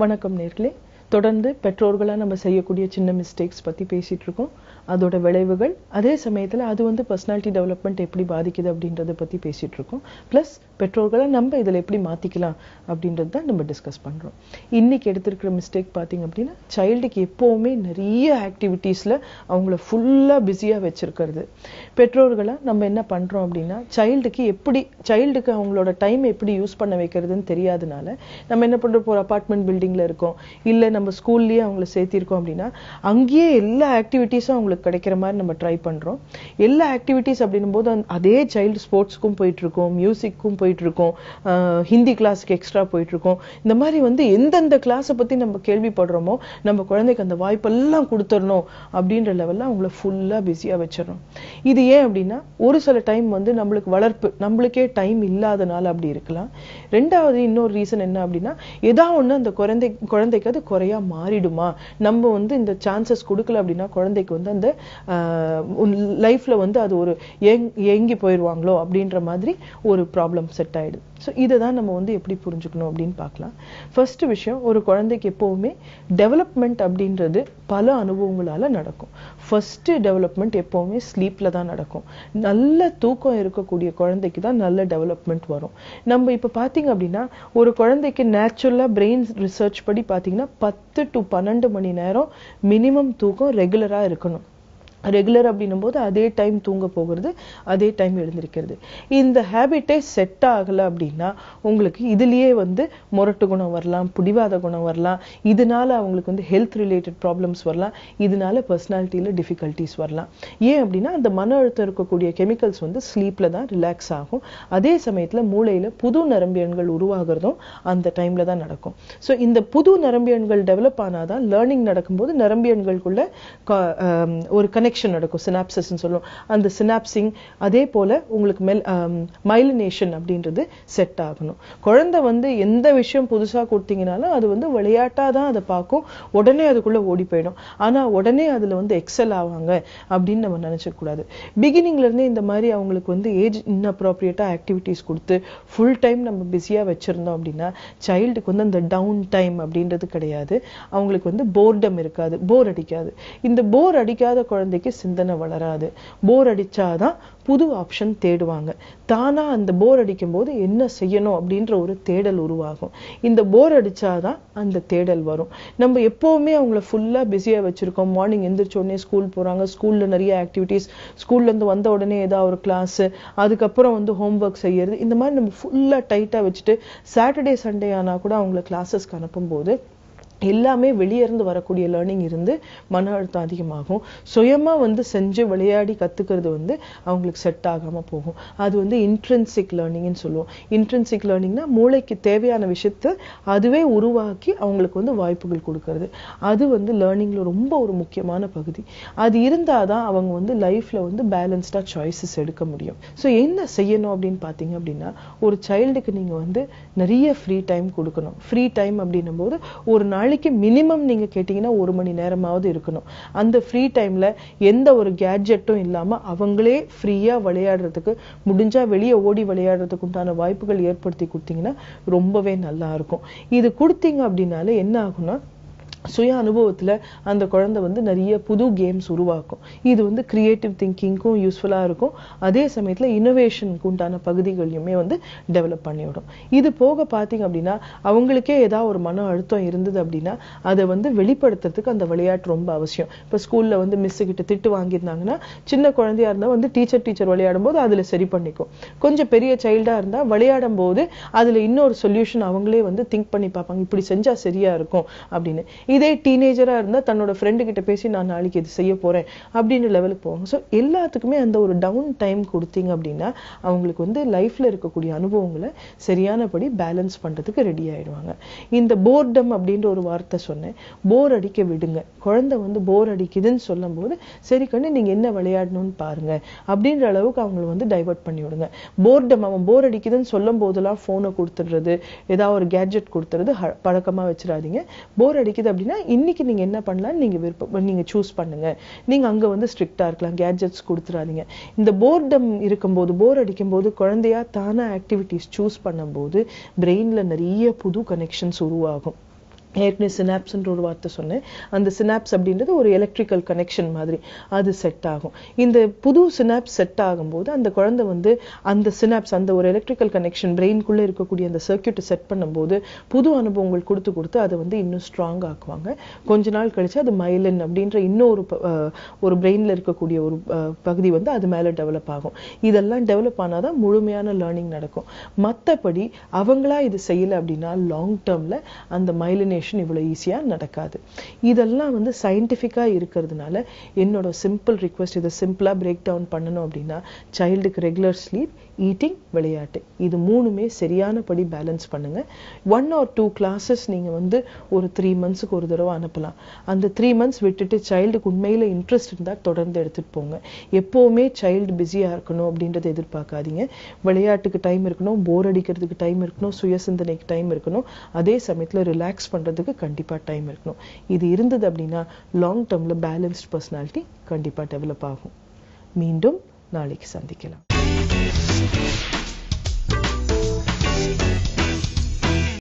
வணக்கம் நேர்களே. தொடர்ந்து பெற்றோர்களா நம்ம செய்யக்கூடிய சின்ன மிஸ்டேக்ஸ் பத்தி பேசிட்டு இருக்கோம். அதோட விளைவுகள், அதே சமயத்துல அது வந்து பர்சனாலிட்டி டெவலப்மெண்ட் எப்படி பாதிக்குது அப்படின்றத பத்தி பேசிட்டு இருக்கோம். பிளஸ் பெற்றோர்களா நம்ம இதுல எப்படி மாத்திக்கலாம் அப்படின்றது தான் நம்ம டிஸ்கஸ் பண்றோம். இன்னைக்கு எடுத்திருக்கிற மிஸ்டேக் பாத்தீங்க அப்படின்னா, சைல்டுக்கு எப்பவுமே நிறைய ஆக்டிவிட்டீஸ்ல அவங்கள ஃபுல்லா பிஸியா வச்சிருக்கிறது. பெற்றோர்களா நம்ம என்ன பண்றோம் அப்படின்னா, சைல்டுக்கு அவங்களோட டைம் எப்படி யூஸ் பண்ண வைக்கிறதுன்னு தெரியாதனால நம்ம என்ன பண்றோம், ஒரு அபார்ட்மெண்ட் பில்டிங்ல இருக்கோம், இல்ல நம்ம ஸ்கூல்லயே அவங்கள சேர்த்திருக்கோம் அப்படின்னா அங்கேயே எல்லா ஆக்டிவிட்டீஸும் அவங்களுக்கு கிடைக்கிற மாதிரி நம்ம ட்ரை பண்றோம். எல்லா ஆக்டிவிட்டீஸ் அப்படின்னும் போது அதே சைல்டு ஸ்போர்ட்ஸ்க்கும் போயிட்டு இருக்கோம், மியூசிக்கும் போயிட்டு இருக்கோம், ஹிந்தி கிளாஸ்க்கு எக்ஸ்ட்ரா போயிட்டு இருக்கோம். இந்த மாதிரி வந்து எந்தெந்த கிளாஸை பத்தி நம்ம கேள்விப்படுறோமோ நம்ம குழந்தைக்கு அந்த வாய்ப்பெல்லாம் கொடுத்துடணும் அப்படின்ற லெவல்ல அவங்கள ஃபுல்லா பிஸியா வச்சிடறோம். இது ஏன் அப்படின்னா, ஒரு சில டைம் வந்து நம்மளுக்கே டைம் இல்லாதனால அப்படி இருக்கலாம். ரெண்டாவது இன்னொரு ரீசன் என்ன அப்படின்னா, ஏதாவது ஒண்ணு அந்த குழந்தைக்கு அது குறையா மாறிடுமா, நம்ம வந்து இந்த சான்சஸ் கொடுக்கல அப்படின்னா குழந்தைக்கு வந்து அந்த லைஃப்ல வந்து அது ஒரு ஏங்கி போயிடுவாங்களோ அப்படின்ற மாதிரி ஒரு ப்ராப்ளம் செட் ஆயிடுது. ஸோ இதை தான் நம்ம வந்து எப்படி புரிஞ்சுக்கணும் அப்படின்னு பார்க்கலாம். ஃபர்ஸ்ட் விஷயம், ஒரு குழந்தைக்கு எப்பவுமே டெவலப்மெண்ட் அப்படின்றது பல அனுபவங்களால நடக்கும். ஃபர்ஸ்ட் டெவலப்மெண்ட் எப்பவுமே ஸ்லீப்ல தான் நடக்கும். நல்ல தூக்கம் இருக்கக்கூடிய குழந்தைக்கு தான் நல்ல டெவலப்மெண்ட் வரும். நம்ம இப்ப பாத்தீங்க அப்படின்னா, ஒரு குழந்தைக்கு நேச்சுரலா பிரெயின் ரிசர்ச் படி பாத்தீங்கன்னா 10 to 12 மணி நேரம் மினிமம் தூக்கம் ரெகுலரா இருக்கணும். ரெகுலர் அப்படின்னும் போது அதே டைம் தூங்க போகிறது, அதே டைம் எழுந்திருக்கிறது. இந்த ஹேபிட்டே செட் ஆகல அப்படின்னா உங்களுக்கு இதுலயே வந்து முரட்டு குணம் வரலாம், பிடிவாத குணம் வரலாம், இதனால அவங்களுக்கு வந்து ஹெல்த் ரிலேட்டட் ப்ராப்ளம்ஸ் வரலாம், இதனால பர்சனாலிட்டியில டிஃபிகல்டிஸ் வரலாம். ஏன் அப்படின்னா, அந்த மன அழுத்தம் இருக்கக்கூடிய கெமிக்கல்ஸ் வந்து ஸ்லீப்ல தான் ரிலாக்ஸ் ஆகும். அதே சமயத்துல மூளையில புது நரம்பியன்கள் உருவாகிறதும் அந்த டைம்ல தான் நடக்கும். ஸோ இந்த புது நரம்பியன்கள் டெவலப் ஆனாதான் லேர்னிங் நடக்கும்போது நரம்பியன்களுக்குள்ள ஒரு கனெக்ஷன் நடக்கும், சினாப்சஸ் சொல்லுவோம். அந்த சினாப்சிங் அதே போல உங்களுக்கு மைலினேஷன் அப்படின்றது செட் ஆகணும். குழந்தை வந்து எந்த விஷயம் புதுசா கொடுத்தீங்கனாலும் அது வந்து விளையாட்டா தான் அதை பார்க்கும், உடனே அதுக்குள்ள ஓடி போயிடும். ஆனா உடனே அதுல வந்து எக்ஸல் ஆவாங்க அப்படின்னு நம்ம நினைச்ச கூடாது. பிகினிங்ல இருந்தே இந்த மாதிரி அவங்களுக்கு வந்து ஏஜ் இன்அப்ரோப்ரியேட்டா ஆக்டிவிட்டிஸ் கொடுத்து ஃபுல் டைம் நம்ம பிஸியா வச்சிருந்தோம் அப்படின்னா சைல்டுக்கு வந்து அந்த டவுன் டைம் அப்படின்றது கிடையாது. அவங்களுக்கு வந்து போர்டம் இருக்காது, போர் அடிக்காது. இந்த போர் அடிக்காத குழந்தைக்கு சிந்தனை வளராது. போர் அடிச்சாதான் புது ஆப்ஷன் தேடுவாங்க. தானா அந்த போர் அடிக்கும் போது என்ன செய்யணும் அப்படின்ற ஒரு தேடல் உருவாகும். இந்த போர் அடிச்சாதான் அந்த தேடல் வரும். நம்ம எப்பவுமே அவங்கள ஃபுல்லா பிஸியா வச்சிருக்கோம். மார்னிங் எந்திரிச்ச உடனே ஸ்கூல் போறாங்க, ஸ்கூல்ல நிறைய ஆக்டிவிட்டிஸ், ஸ்கூல்ல இருந்து வந்த உடனே ஏதாவது ஒரு கிளாஸ், அதுக்கப்புறம் வந்து ஹோம்ஒர்க் செய்யறது, இந்த மாதிரி நம்ம ஃபுல்லா டைட்டா வச்சுட்டு சாட்டர்டே சண்டே ஆனா கூட அவங்கள கிளாஸஸ்க்கு அனுப்பும் போது எல்லாமே வெளியே இருந்து வரக்கூடிய லேர்னிங் இருந்து மன அழுத்தம் அதிகமாகும். சுயமா வந்து செஞ்சு விளையாடி கத்துக்கிறது வந்து அவங்களுக்கு செட் ஆகாம போகும். அது வந்து இன்ட்ரின்சிக் லேர்னிங்னு சொல்லுவோம். இன்ட்ரின்சிக் லேர்னிங்னா மூளைக்கு தேவையான விஷயத்தை அதுவே உருவாக்கி அவங்களுக்கு வந்து வாய்ப்புகள் கொடுக்கறது. அது வந்து லேர்னிங்ல ரொம்ப ஒரு முக்கியமான பகுதி. அது இருந்தாதான் அவங்க வந்து லைஃப்ல வந்து பேலன்ஸ்டா சாய்ஸஸ் எடுக்க முடியும். ஸோ என்ன செய்யணும் அப்படின்னு பாத்தீங்க அப்படின்னா, ஒரு சைல்டுக்கு நீங்க வந்து நிறைய ஃப்ரீ டைம் கொடுக்கணும். ஃப்ரீ டைம் அப்படின்னும் போது ஒரு நாளைக்கு மினிமம் நீங்க கேட்டீங்கன்னா 1 மணி நேரமாவது இருக்கணும். அந்த ஃப்ரீ டைம்ல எந்த ஒரு கேட்ஜெட்டும் இல்லாம அவங்களே ஃப்ரீயா விளையாடுறதுக்கு, முடிஞ்சா வெளியே ஓடி விளையாடுறதுக்கு உண்டான வாய்ப்புகள் ஏற்படுத்தி கொடுத்தீங்கன்னா ரொம்பவே நல்லா இருக்கும். இது கொடுத்தீங்க அப்படின்னாலே என்ன ஆகும்னா, சுய அனுபவத்துல அந்த குழந்தை வந்து நிறைய புது கேம்ஸ் உருவாக்கும். இது வந்து கிரியேட்டிவ் திங்கிங்க்கும் யூஸ்ஃபுல்லா இருக்கும். அதே சமயத்துல இனோவேஷனுக்கு உண்டான பகுதிகளையுமே வந்து டெவலப் பண்ணிவிடும். இது போக பாத்தீங்க அப்படின்னா, அவங்களுக்கே ஏதாவது ஒரு மன அழுத்தம் இருந்தது அப்படின்னா அதை வந்து வெளிப்படுத்துறதுக்கு அந்த விளையாட்டு ரொம்ப அவசியம். இப்ப ஸ்கூல்ல வந்து மிஸ் கிட்ட திட்டு வாங்கியிருந்தாங்கன்னா, சின்ன குழந்தையா இருந்தா வந்து டீச்சர் விளையாடும் போது அதுல சரி பண்ணிக்கும். கொஞ்சம் பெரிய சைல்டா இருந்தா விளையாடும் போது அதுல இன்னொரு சொல்யூஷன் அவங்களே வந்து திங்க் பண்ணி பார்ப்பாங்க, இப்படி செஞ்சா சரியா இருக்கும் அப்படின்னு. இதே டீனேஜரா இருந்தா தன்னோட ஃப்ரெண்டு கிட்ட பேசி நான் நாளைக்கு இது செய்ய போறேன் அப்படின்னு லெவலுக்கு போவாங்க. ஸோ எல்லாத்துக்குமே அந்த ஒரு டவுன் டைம் கொடுத்தீங்க அப்படின்னா அவங்களுக்கு வந்து லைஃப்ல இருக்கக்கூடிய அனுபவங்களை சரியானபடி பேலன்ஸ் பண்றதுக்கு ரெடி ஆயிடுவாங்க. இந்த போர்டம் அப்படின்ற ஒரு வார்த்தை சொன்னேன். போர் அடிக்க விடுங்க. குழந்தை வந்து போர் அடிக்குதுன்னு சொல்லும் போது, சரி கண்ணு நீங்க என்ன விளையாடணும்னு பாருங்க அப்படின்ற அளவுக்கு அவங்களை வந்து டைவர்ட் பண்ணி விடுங்க. போர்டம், அவன் போர் அடிக்குதுன்னு சொல்லும் போதெல்லாம் போனை கொடுத்துடுறது, ஏதாவது ஒரு கேட்ஜெட் கொடுத்துறது பழக்கமா வச்சிடாதீங்க. போர் அடிக்குது அப்படின்னா இன்னைக்கு நீங்க என்ன பண்ணலாம், நீங்க சூஸ் பண்ணுங்க. நீங்க அங்க வந்து ஸ்ட்ரிக்டா இருக்கலாம், கேட்ஜெட்ஸ் கொடுத்துறாதீங்க. இந்த போர்டம் இருக்கும்போது, போர் அடிக்கும் போது குழந்தையா தானா ஆக்டிவிட்டிஸ் சூஸ் பண்ணும்போது பிரெயின்ல நிறைய புது கனெக்ஷன்ஸ் உருவாகும். ஏற்கனவே சினாப்ஸ்ன்ற ஒரு வார்த்தை சொன்னேன். அந்த சினாப்ஸ் அப்படின்றது ஒரு எலக்ட்ரிக்கல் கனெக்ஷன் மாதிரி, அது செட் ஆகும். இந்த புது சினாப்ஸ் செட் ஆகும்போது அந்த குழந்தை வந்து அந்த சினாப்ஸ், அந்த ஒரு எலக்ட்ரிக்கல் கனெக்ஷன் பிரெயின்குள்ளே இருக்கக்கூடிய அந்த சர்க்கியூட்டை செட் பண்ணும்போது புது அனுபவங்கள் கொடுத்து கொடுத்து அதை வந்து இன்னும் ஸ்ட்ராங் ஆக்குவாங்க. கொஞ்ச நாள் கழிச்சு அது மைலின் அப்படின்ற இன்னொரு ஒரு பிரெயினில் இருக்கக்கூடிய ஒரு பகுதி வந்து அது மேலே டெவலப் ஆகும். இதெல்லாம் டெவலப் ஆனால் தான் முழுமையான லேர்னிங் நடக்கும். மற்றபடி அவங்களா இது செய்யலை அப்படின்னா லாங் டேர்மில் அந்த மைலினேஷன் இவ்வளவு ஈஸியா நடக்காது. இதெல்லாம் வந்து சயின்டிஃபிக்கா இருக்கிறதுனால என்னோட சிம்பிள் ரிக்வெஸ்ட், இதை சிம்பிளா பிரேக் டவுன் பண்ணணும் அப்படின்னா சைல்டுக்கு ரெகுலர் ஸ்லீப், ஈட்டிங், விளையாட்டு, இது மூணுமே சரியானபடி பேலன்ஸ் பண்ணுங்க. 1 or 2 கிளாஸஸ் நீங்க வந்து ஒரு 3 மந்த்ஸ்க்கு ஒரு தடவை அனுப்பலாம். அந்த 3 மந்த்ஸ் விட்டுட்டு சைல்டுக்கு உண்மையில இன்ட்ரெஸ்ட் இருந்தா தொடர்ந்து எடுத்துட்டு போங்க. எப்பவுமே சைல்டு பிஸியா இருக்கணும் அப்படின்றத எதிர்பார்க்காதீங்க. விளையாட்டுக்கு டைம் இருக்கணும், போர் அடிக்கிறதுக்கு டைம் இருக்கணும், சுய சிந்தனைக்கு டைம் இருக்கணும், அதே சமயத்துல ரிலாக்ஸ் பண்றதுக்கு கண்டிப்பா டைம் இருக்கணும். இது இருந்தது அப்படின்னா லாங் டேர்ம்ல பேலன்ஸ்ட் பர்சனாலிட்டி கண்டிப்பா டெவலப் ஆகும். மீண்டும் நாளைக்கு சந்திக்கலாம்.